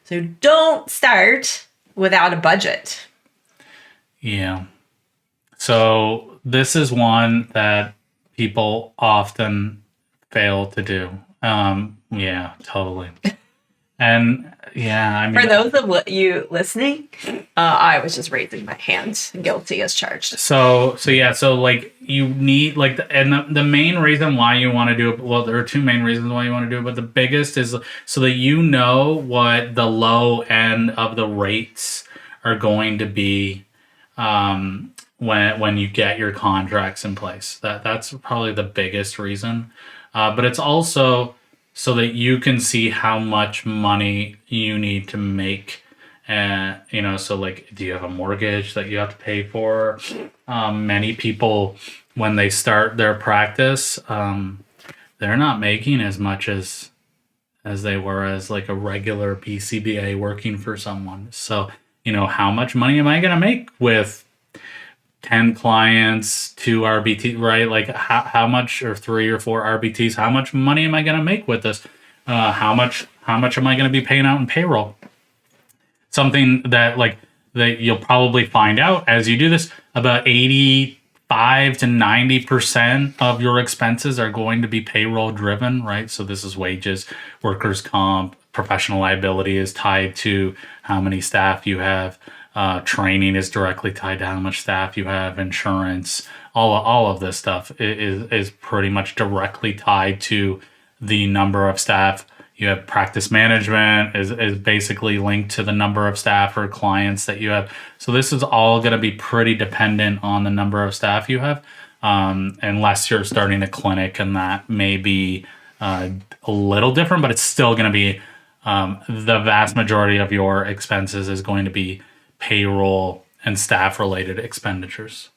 So don't start without a budget. Yeah. So this is one that people often fail to do. Yeah, totally. And yeah, I mean, For those of you listening, I was just raising my hand, guilty as charged. so yeah, so like you need like the main reason why you want to do it. Well, there are two main reasons why you want to do it, but the biggest is so that you know what the low end of the rates are going to be when you get your contracts in place. That's probably the biggest reason. But it's also so that you can see how much money you need to make. So like, do you have a mortgage that you have to pay for? Many people, when they start their practice, they're not making as much as they were as like a regular BCBA working for someone. So, how much money am I going to make with 10 clients, 2 RBT, right? Like how much, or 3 or 4 RBTs, how much money am I going to make with this? How much am I going to be paying out in payroll? Something that you'll probably find out as you do this, about 85 to 90% of your expenses are going to be payroll driven, right? So this is wages, workers' comp, professional liability is tied to how many staff you have. Training is directly tied to how much staff you have. Insurance, all of this stuff is pretty much directly tied to the number of staff. You have practice management is basically linked to the number of staff or clients that you have. So this is all going to be pretty dependent on the number of staff you have, unless you're starting a clinic, and that may be a little different, but it's still going to be the vast majority of your expenses is going to be payroll and staff related expenditures.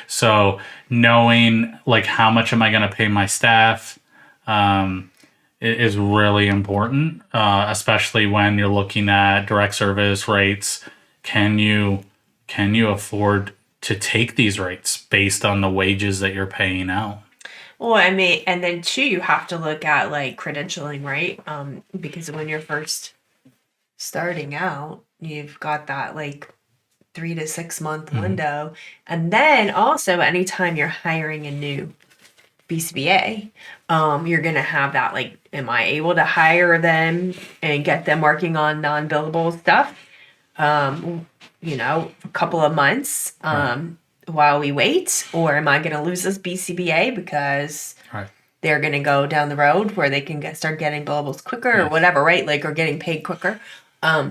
So knowing like how much am I going to pay my staff is really important, especially when you're looking at direct service rates. Can you afford to take these rates based on the wages that you're paying out? Well, I mean, and then too, you have to look at like credentialing, right? Because when you're first starting out, you've got that like 3 to 6 month window. And then also anytime you're hiring a new BCBA, you're going to have that like, am I able to hire them and get them working on non-billable stuff, a couple of months while we wait? Or am I going to lose this BCBA because they're going to go down the road where they can start getting billables quicker or whatever, right? Like, or getting paid quicker.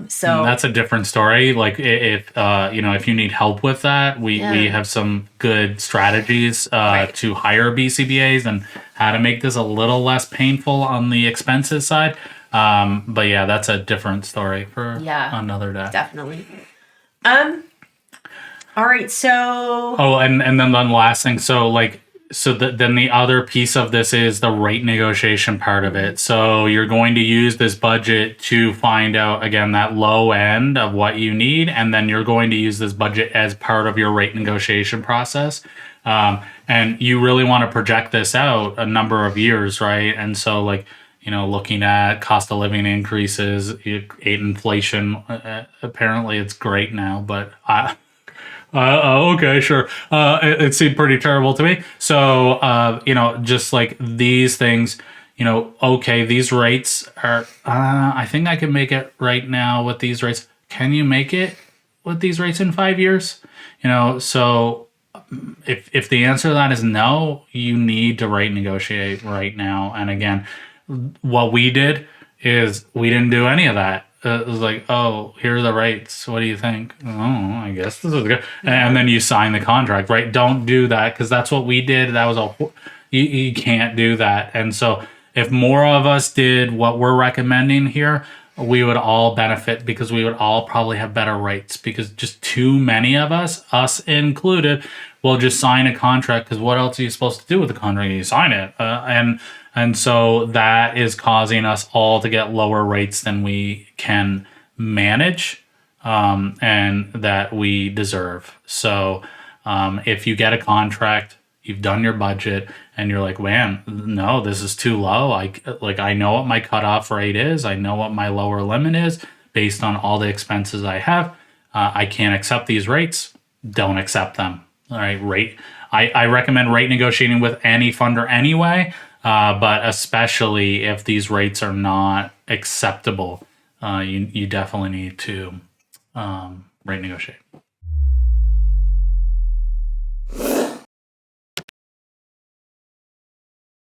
So that's a different story. Like if you need help with that, we have some good strategies to hire BCBAs and how to make this a little less painful on the expenses side. But yeah, that's a different story for another day. Definitely. All right. So. Oh, and then the last thing. Then the other piece of this is the rate negotiation part of it. So you're going to use this budget to find out, again, that low end of what you need. And then you're going to use this budget as part of your rate negotiation process. And you really want to project this out a number of years, right? And so looking at cost of living increases, inflation, apparently it's great now, but okay, sure. It seemed pretty terrible to me. So, just like these things, okay, these rates are, I think I can make it right now with these rates. Can you make it with these rates in 5 years? So if the answer to that is no, you need to rate negotiate right now. And again, what we did is we didn't do any of that. It was like, oh, here are the rates. What do you think? Oh, I guess this is good. And then you sign the contract, right? Don't do that, because that's what we did. That was you can't do that. And so if more of us did what we're recommending here, we would all benefit, because we would all probably have better rates, because just too many of us included, will just sign a contract, because what else are you supposed to do with the contract? You sign it. And so that is causing us all to get lower rates than we can manage, and that we deserve. So if you get a contract, you've done your budget, and you're like, man, no, this is too low. I know what my cutoff rate is. I know what my lower limit is. based on all the expenses I have. I can't accept these rates. Don't accept them. All right, rate. I recommend rate negotiating with any funder anyway, but especially if these rates are not acceptable, you definitely need to rate negotiate.